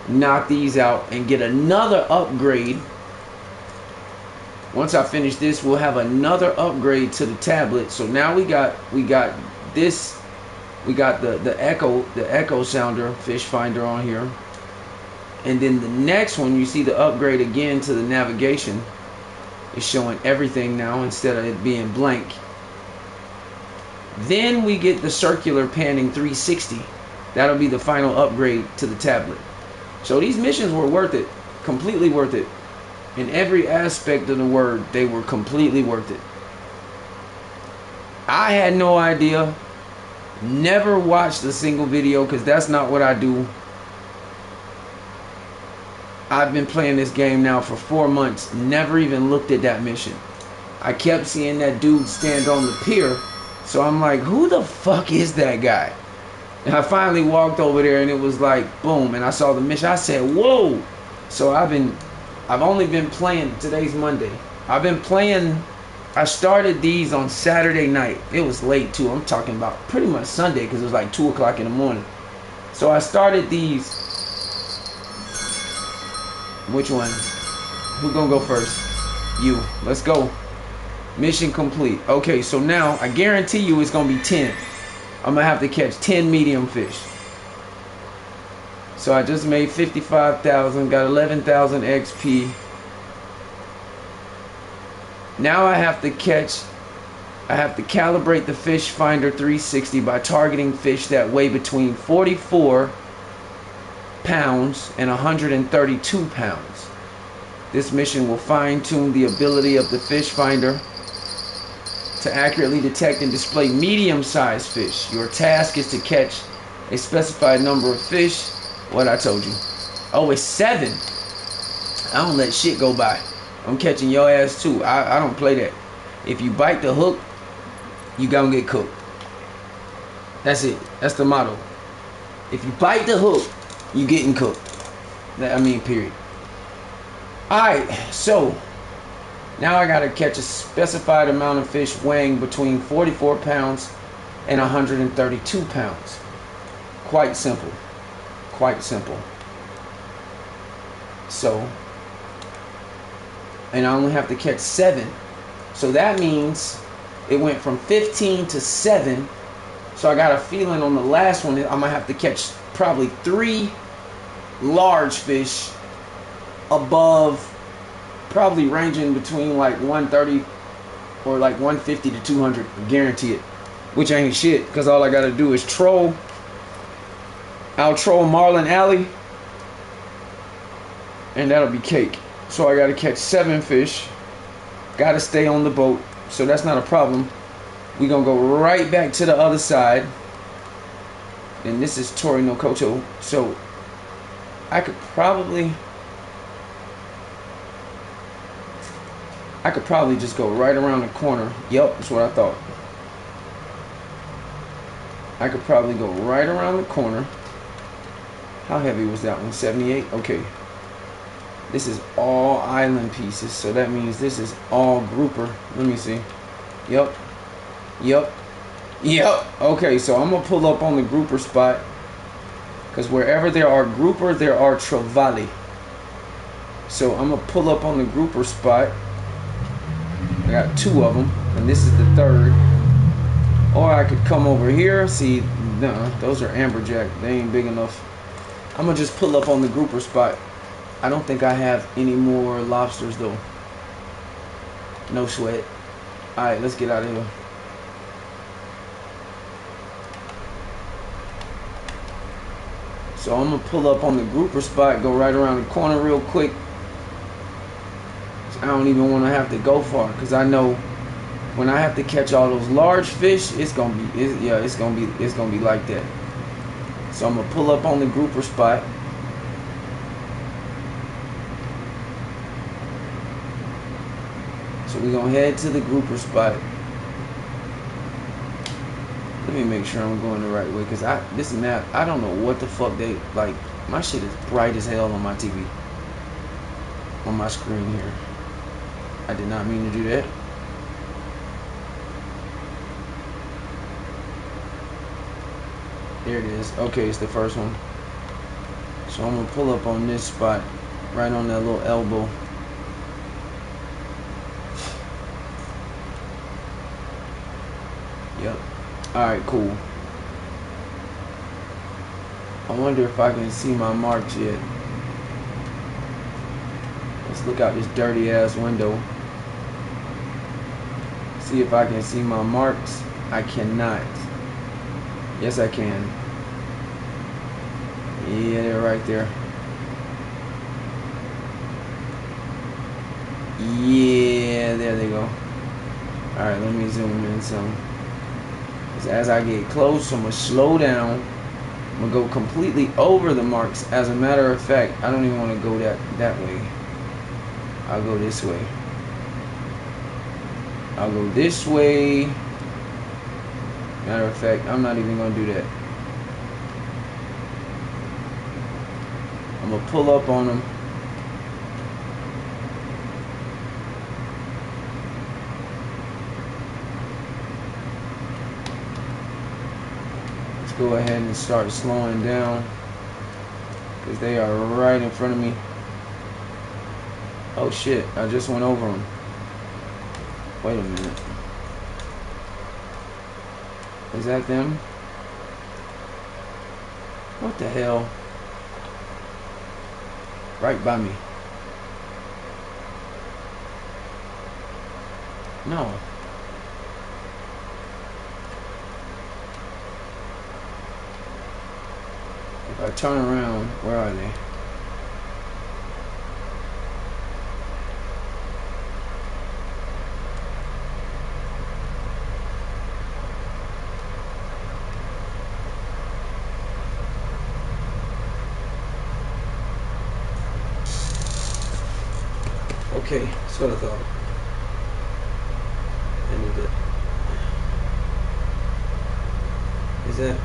Knock these out and get another upgrade. Once I finish this, we'll have another upgrade to the tablet. So now we got this, we got the echo sounder fish finder on here. And then the next one, you see the upgrade again to the navigation. It's showing everything now instead of it being blank. Then we get the circular panning 360. That'll be the final upgrade to the tablet. So these missions were worth it, completely worth it. In every aspect of the word, they were completely worth it. I had no idea, never watched a single video, because that's not what I do. I've been playing this game now for 4 months, never even looked at that mission. I kept seeing that dude stand on the pier, so I'm like, who the fuck is that guy? And I finally walked over there and it was like, boom, and I saw the mission. I said, whoa. So I've only been playing, today's Monday. I've been playing, I started these on Saturday night. It was late too. I'm talking about pretty much Sunday, because it was like 2 o'clock in the morning. So I started these. Which one? Who gonna go first? You. Let's go. Mission complete. Okay, so now I guarantee you it's gonna be 10. I'm gonna have to catch 10 medium fish. So I just made 55,000, got 11,000 XP. Now I have to calibrate the fish finder 360 by targeting fish that weigh between 44 pounds and 132 pounds. This mission will fine-tune the ability of the fish finder to accurately detect and display medium-sized fish. Your task is to catch a specified number of fish. What I told you. Oh, it's 7. I don't let shit go by. I'm catching your ass too. I don't play that. If you bite the hook, you gonna get cooked. That's it. That's the motto. If you bite the hook, you getting cooked. I mean, period. Alright, so now I gotta catch a specified amount of fish weighing between 44 pounds and 132 pounds. Quite simple. Quite simple. So, and I only have to catch 7. So that means it went from 15 to 7. So I got a feeling on the last one I'm gonna have to catch probably 3 large fish above, probably ranging between like 130 or like 150 to 200. Guarantee it. Which ain't shit, because all I gotta do is troll. I'll troll Marlin Alley, and that'll be cake. So I gotta catch 7 fish. Gotta stay on the boat, so that's not a problem. We gonna go right back to the other side. And this is Tori no Koto. So I could probably just go right around the corner. Yep, that's what I thought. I could probably go right around the corner. How heavy was that one? 78? Okay. This is all island pieces, so that means this is all grouper. Let me see. Yep. Yep. Yep. Okay, so I'm going to pull up on the grouper spot, because wherever there are grouper, there are trevally. So I'm going to pull up on the grouper spot. I got 2 of them, and this is the 3rd. Or I could come over here. See, no, those are amberjack. They ain't big enough. I'm going to just pull up on the grouper spot. I don't think I have any more lobsters though. No sweat. Alright, let's get out of here. So I'm gonna pull up on the grouper spot, go right around the corner real quick. I don't even want to have to go far, because I know when I have to catch all those large fish, it's gonna be like that. So I'm gonna pull up on the grouper spot. So we're gonna head to the grouper spot. Let me make sure I'm going the right way, because this map, I don't know what the fuck they like. My shit is bright as hell on my TV, on my screen here. I did not mean to do that. There it is. Okay, it's the first one. So I'm gonna pull up on this spot, right on that little elbow. Yep. Alright, cool. I wonder if I can see my marks yet. Let's look out this dirty ass window. See if I can see my marks. I cannot. Yes, I can. Yeah, they're right there. Yeah, there they go. Alright, let me zoom in some. As I get close, I'm going to slow down. I'm going to go completely over the marks. As a matter of fact, I don't even want to go that way. I'll go this way. I'll go this way. Matter of fact, I'm not even going to do that. I'm going to pull up on them. Go ahead and start slowing down, because they are right in front of me. Oh shit, I just went over them. Wait a minute. Is that them? What the hell? Right by me. No. If I turn around, where are they? Okay, that's what I thought. I need it. Is that?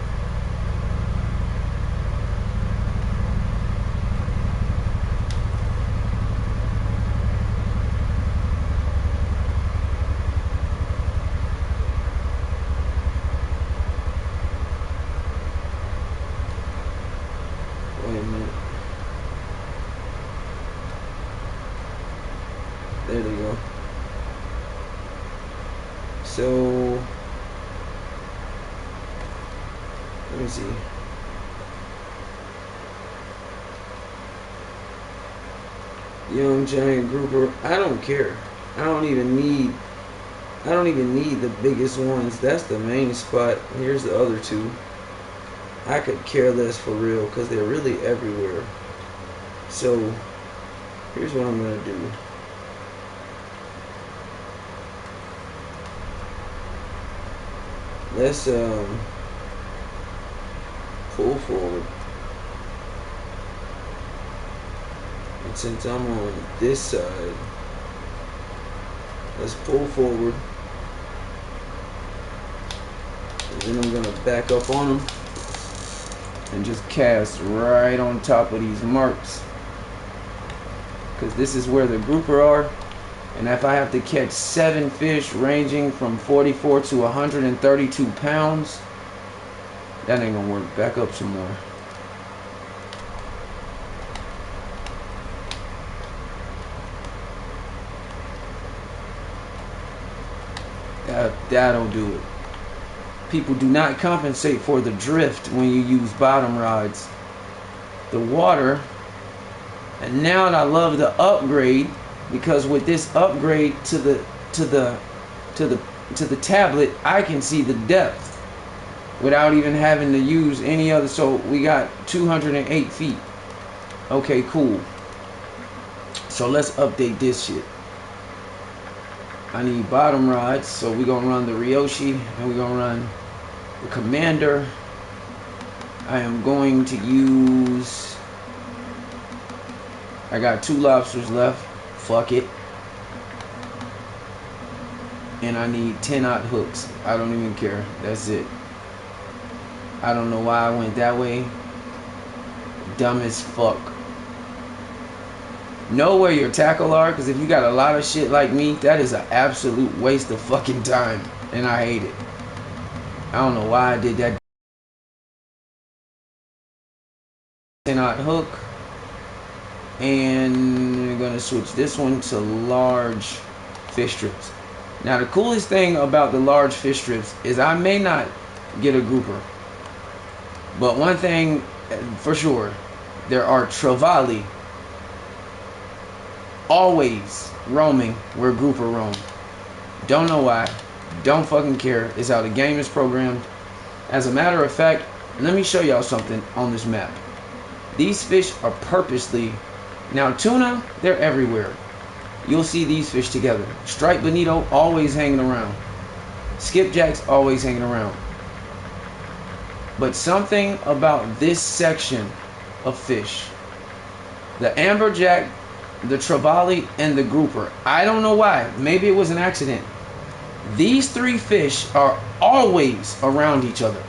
Wait a minute. There they go. So let me see. Young giant grouper. I don't care. I don't even need the biggest ones. That's the main spot. Here's the other two. I could care less for real, because they're really everywhere. So here's what I'm gonna do. Let's pull forward. And since I'm on this side, let's pull forward. And then I'm gonna back up on them and just cast right on top of these marks, because this is where the grouper are. And if I have to catch 7 fish ranging from 44 to 132 pounds, that ain't gonna work. Back up some more. That'll do it. People do not compensate for the drift when you use bottom rods. The water, and now I love the upgrade, because with this upgrade to the tablet, I can see the depth. without even having to use any other. So we got 208 feet. Okay, cool. So let's update this shit. I need bottom rods, so we're gonna run the Ryoshi and we're gonna run the Commander. I am going to use, I got 2 lobsters left. Fuck it. And I need 10-aught hooks. I don't even care. That's it. I don't know why I went that way. Dumb as fuck. Know where your tackle are, because if you got a lot of shit like me, that is an absolute waste of fucking time. And I hate it. I don't know why I did that. 10-aught hook. And we're going to switch this one to large fish strips. Now the coolest thing about the large fish strips is I may not get a grouper. But one thing for sure, there are trevally always roaming where grouper roam. Don't know why. Don't fucking care. It's how the game is programmed. As a matter of fact, let me show y'all something on this map. These fish are purposely... Now tuna, they're everywhere. You'll see these fish together. Striped bonito always hanging around. Skipjacks always hanging around. But something about this section of fish, the amberjack, the trevally, and the grouper, I don't know why. Maybe it was an accident. These 3 fish are always around each other.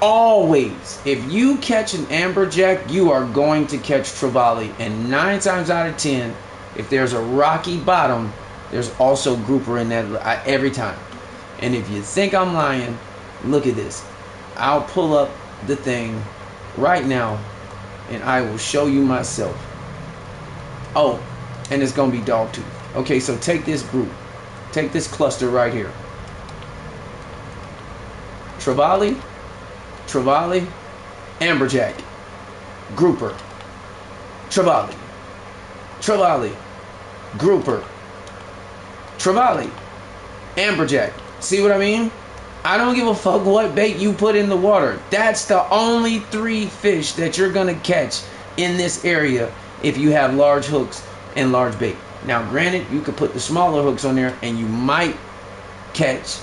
Always. If you catch an amberjack, you are going to catch trevally. And 9 times out of 10, if there's a rocky bottom, there's also grouper in that every time. And if you think I'm lying, look at this. I'll pull up the thing right now and I will show you myself. Oh, and it's gonna be dogtooth. Okay, so take this group. Take this cluster right here. Trevally, trevally, amberjack, grouper, trevally, trevally, grouper, trevally, amberjack. See what I mean? I don't give a fuck what bait you put in the water. That's the only 3 fish that you're gonna catch in this area if you have large hooks and large bait. Now granted, you could put the smaller hooks on there and you might catch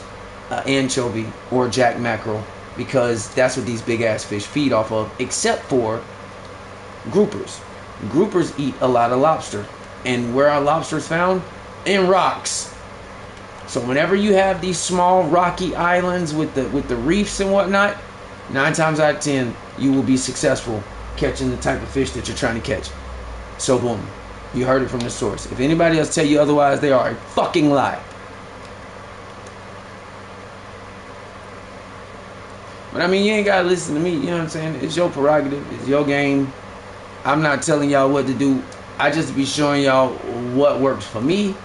an anchovy or jack mackerel, because that's what these big ass fish feed off of, except for groupers. Groupers eat a lot of lobster. And where are lobsters found? In rocks. So whenever you have these small rocky islands with the reefs and whatnot, 9 times out of 10 you will be successful catching the type of fish that you're trying to catch. So boom, you heard it from the source. If anybody else tell you otherwise, they are a fucking lie. But I mean, you ain't gotta listen to me, you know what I'm saying? It's your prerogative, it's your game. I'm not telling y'all what to do. I just be showing y'all what works for me.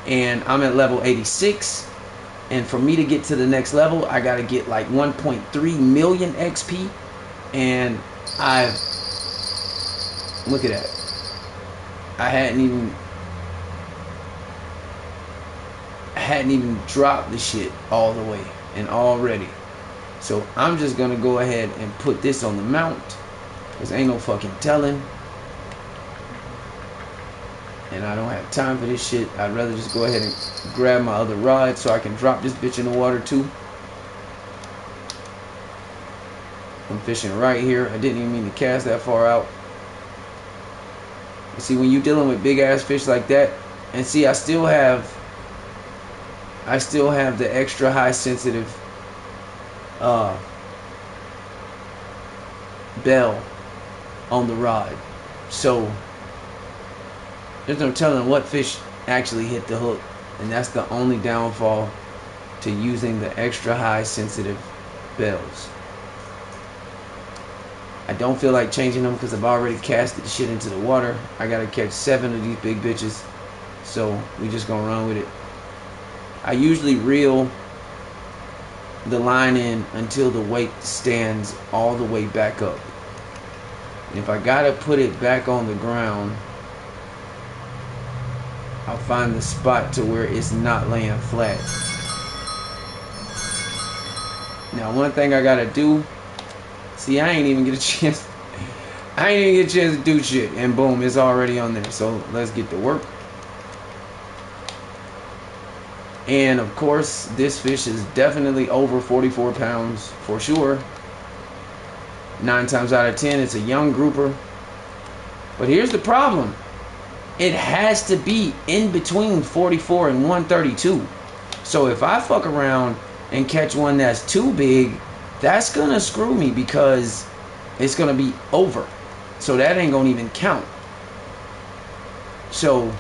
And I'm at level 86, and for me to get to the next level, I gotta get like 1.3 million XP. And I've, look at that, I hadn't even dropped the shit all the way, and already. So I'm just gonna go ahead and put this on the mount, because ain't no fucking telling. And I don't have time for this shit. I'd rather just go ahead and grab my other rod so I can drop this bitch in the water too. I'm fishing right here. I didn't even mean to cast that far out. You see, when you're dealing with big ass fish like that, and see, I still have the extra high sensitive bell on the rod. So there's no telling what fish actually hit the hook, and that's the only downfall to using the extra high sensitive bells. I don't feel like changing them because I've already casted the shit into the water. I gotta catch 7 of these big bitches, so we just gonna run with it. I usually reel the line in until the weight stands all the way back up. And if I gotta put it back on the ground, I'll find the spot to where it's not laying flat. Now, one thing I gotta do. See, I ain't even get a chance. I ain't even get a chance to do shit, and boom, it's already on there. So let's get to work. And of course, this fish is definitely over 44 pounds for sure. 9 times out of 10, it's a young grouper. But here's the problem. It has to be in between 44 and 132. So if I fuck around and catch one that's too big, that's gonna screw me because it's gonna be over. So that ain't gonna even count. So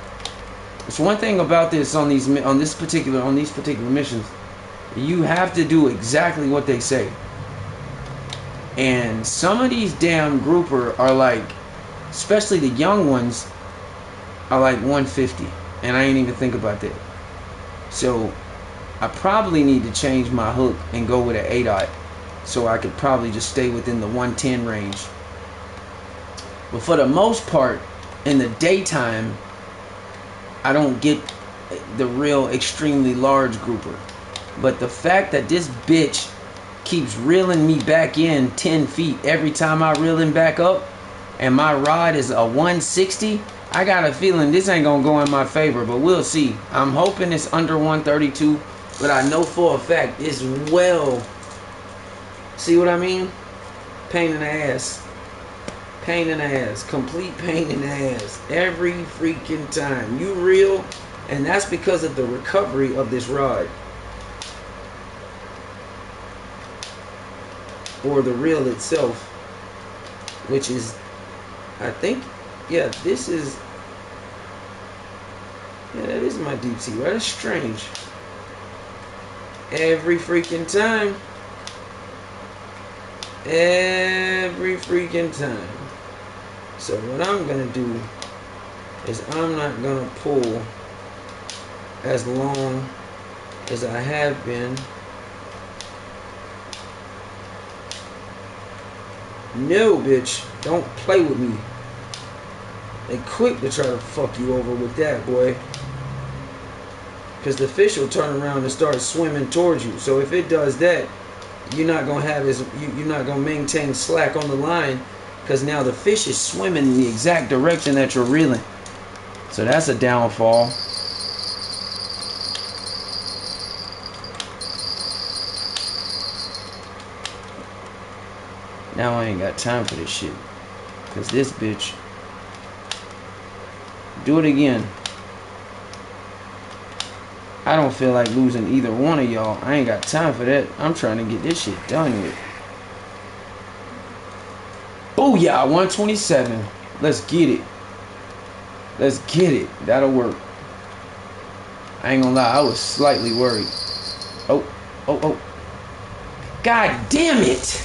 it's one thing about this on these particular missions. You have to do exactly what they say. And some of these damn grouper are like, especially the young ones, are like 150, and I ain't even think about that. So I probably need to change my hook and go with an 8/0, so I could probably just stay within the 110 range. But for the most part, in the daytime, I don't get the real extremely large grouper. But the fact that this bitch keeps reeling me back in 10 feet every time I reel him back up, and my rod is a 160, I got a feeling this ain't gonna go in my favor, but we'll see. I'm hoping it's under 132, but I know for a fact it's well. See what I mean? Pain in the ass. Pain in the ass. Complete pain in the ass. Every freaking time. You reel, and that's because of the recovery of this rod. Or the reel itself, which is, I think, yeah, this is, yeah, that is my deep sea, right? That's strange. Every freaking time. Every freaking time. So what I'm gonna do is I'm not gonna pull as long as I have been. No, bitch, don't play with me. They quick to try to fuck you over with that, boy. Because the fish will turn around and start swimming towards you. So if it does that, you're not gonna have you're not gonna maintain slack on the line, because now the fish is swimming in the exact direction that you're reeling. So that's a downfall. Now I ain't got time for this shit, because this bitch. Do it again. I don't feel like losing either one of y'all. I ain't got time for that. I'm trying to get this shit done with. Booyah, 127. Let's get it. Let's get it. That'll work. I ain't gonna lie, I was slightly worried. Oh. God damn it!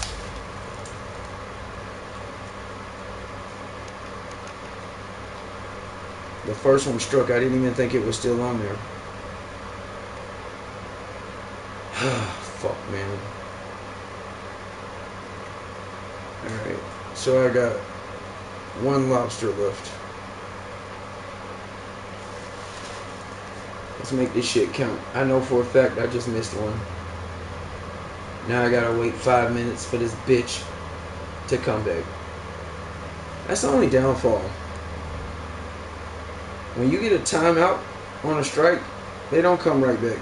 The first one struck. I didn't even think it was still on there. Fuck, man. Alright. So I got one lobster left. Let's make this shit count. I know for a fact I just missed one. Now I gotta wait 5 minutes for this bitch to come back. That's the only downfall. When you get a timeout on a strike, they don't come right back.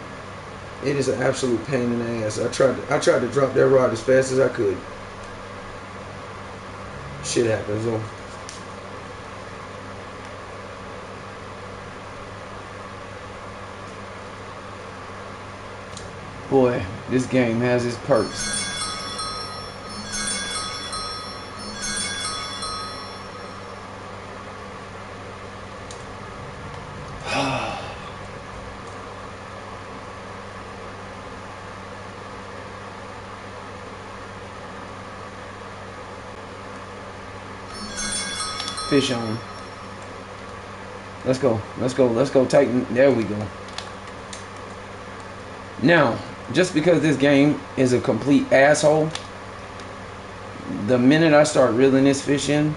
It is an absolute pain in the ass. I tried to drop that rod as fast as I could. Shit happens though. Boy, this game has its perks. Fish on. Let's go, Titan. There we go. Now, just because this game is a complete asshole, the minute I start reeling this fish in,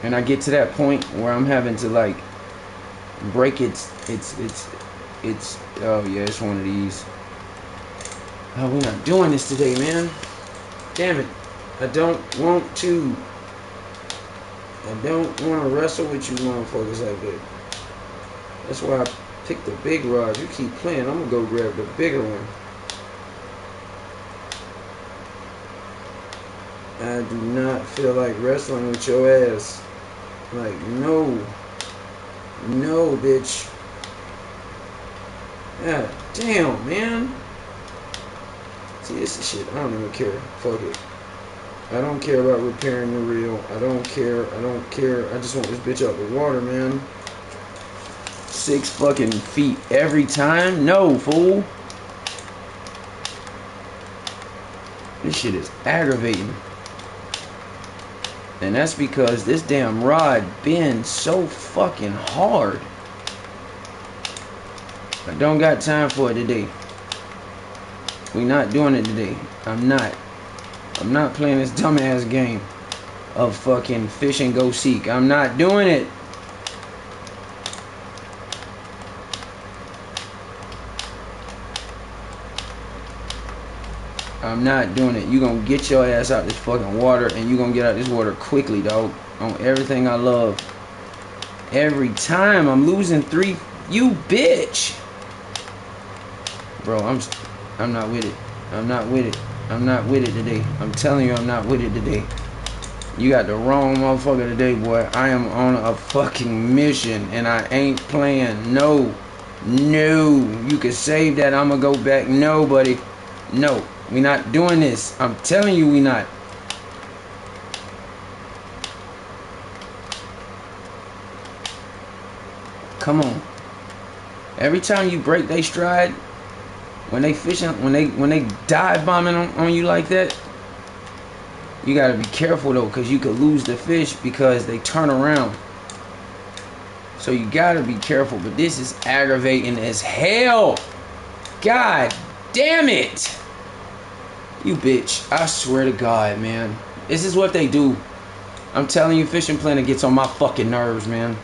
and I get to that point where I'm having to like break oh yeah, it's one of these. Oh, we're not doing this today, man. Damn it. I don't want to. I don't want to wrestle with you motherfuckers like that. That's why I picked the big rod. You keep playing, I'm going to go grab the bigger one. I do not feel like wrestling with your ass. Like, no. No, bitch. God damn, man. See, this is shit. I don't even care. Fuck it. I don't care about repairing the reel. I don't care. I don't care. I just want this bitch out the water, man. 6 fucking feet every time? No, fool. This shit is aggravating. And that's because this damn rod bends so fucking hard. I don't got time for it today. We not doing it today. I'm not playing this dumbass game of fucking fish and go seek. I'm not doing it. I'm not doing it. You gonna get your ass out this fucking water, and you gonna get out this water quickly, dog. On everything I love. Every time I'm losing 3. You bitch. Bro, I'm not with it. I'm not with it. I'm not with it today. I'm telling you, I'm not with it today. You got the wrong motherfucker today, boy. I am on a fucking mission, and I ain't playing. No. No. You can save that. I'm gonna go back. No, buddy. No. We not doing this. I'm telling you, we not. Come on. Every time you break they stride, when they fishing, when they dive bombing on you like that, you gotta be careful though, cause you could lose the fish because they turn around. So you gotta be careful. But this is aggravating as hell. God damn it. You bitch. I swear to God, man. This is what they do. I'm telling you, Fishing Planet gets on my fucking nerves, man.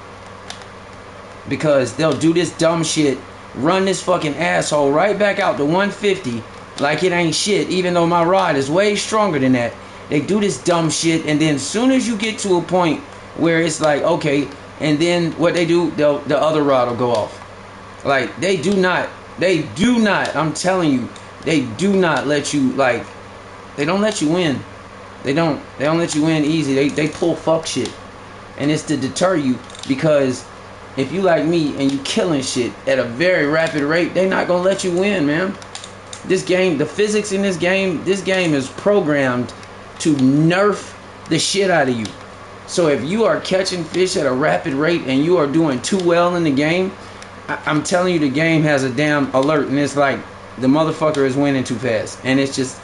Because they'll do this dumb shit, run this fucking asshole right back out to 150 like it ain't shit, even though my rod is way stronger than that. They do this dumb shit, and then as soon as you get to a point where it's like, okay, and then what they do, the other rod will go off. Like, they do not, I'm telling you, they do not let you, like, they don't let you win. They don't let you win easy. They pull fuck shit. And it's to deter you, because if you like me and you killing shit at a very rapid rate, they not gonna let you win, man. This game, the physics in this game is programmed to nerf the shit out of you. So if you are catching fish at a rapid rate and you are doing too well in the game, I'm telling you, the game has a damn alert, and it's like the motherfucker is winning too fast. And it's just,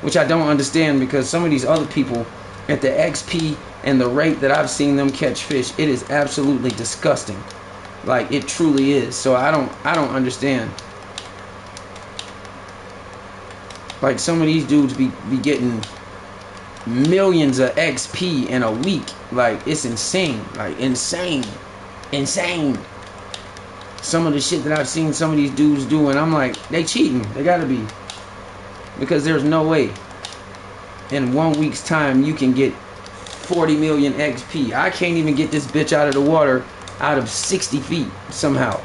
which I don't understand, because some of these other people at the XP and the rate that I've seen them catch fish, it is absolutely disgusting. Like, it truly is. So I don't understand. Like, some of these dudes be getting millions of XP in a week. Like, it's insane. Like, insane. Some of the shit that I've seen some of these dudes do, and I'm like, they cheating. They gotta be. Because there's no way in 1 week's time you can get 40 million XP. I can't even get this bitch out of the water out of 60 feet somehow.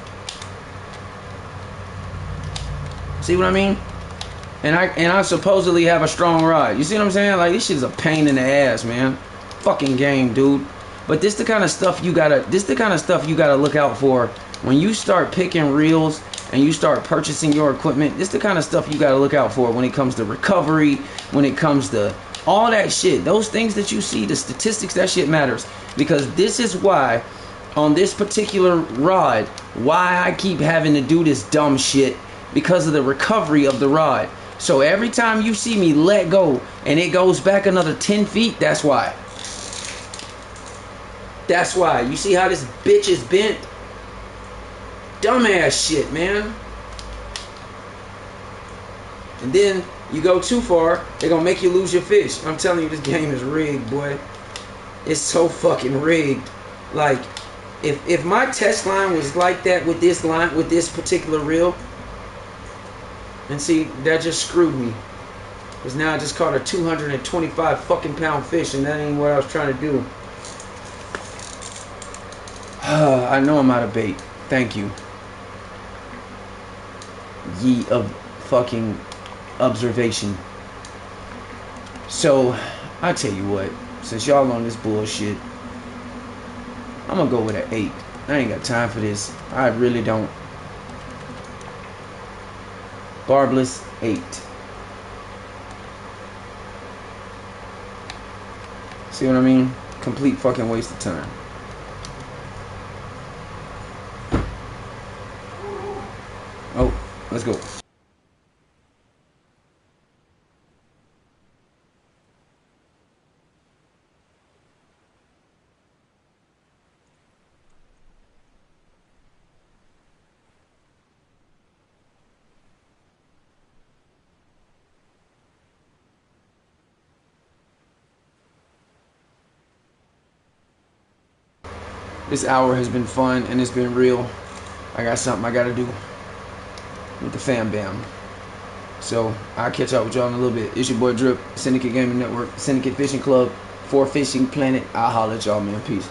See what I mean? And I supposedly have a strong rod. You see what I'm saying? Like, this shit's a pain in the ass, man. Fucking game, dude. But this the kind of stuff you gotta look out for when you start picking reels and you start purchasing your equipment. This the kind of stuff you gotta look out for when it comes to recovery, when it comes to all that shit. Those things that you see, the statistics, that shit matters. Because this is why, on this particular rod, why I keep having to do this dumb shit, because of the recovery of the rod. So every time you see me let go and it goes back another 10 feet, that's why. That's why. You see how this bitch is bent? Dumbass shit, man. And then you go too far, they're gonna make you lose your fish. I'm telling you, this game is rigged, boy. It's so fucking rigged. Like, if my test line was like that with this line, with this particular reel, And see, that just screwed me. Because now I just caught a 225 fucking pound fish, and that ain't what I was trying to do. I know I'm out of bait. Thank you. Ye of fucking observation. So, I tell you what. Since y'all on this bullshit, I'm gonna go with an 8. I ain't got time for this. I really don't. Barbless 8. See what I mean? Complete fucking waste of time. Oh, let's go. This hour has been fun and it's been real. I got something I gotta do with the fam bam. So I'll catch up with y'all in a little bit. It's your boy DRIIP, Syndicate Gaming Network, Syndicate Fishing Club, For Fishing Planet. I'll holler at y'all, man. Peace.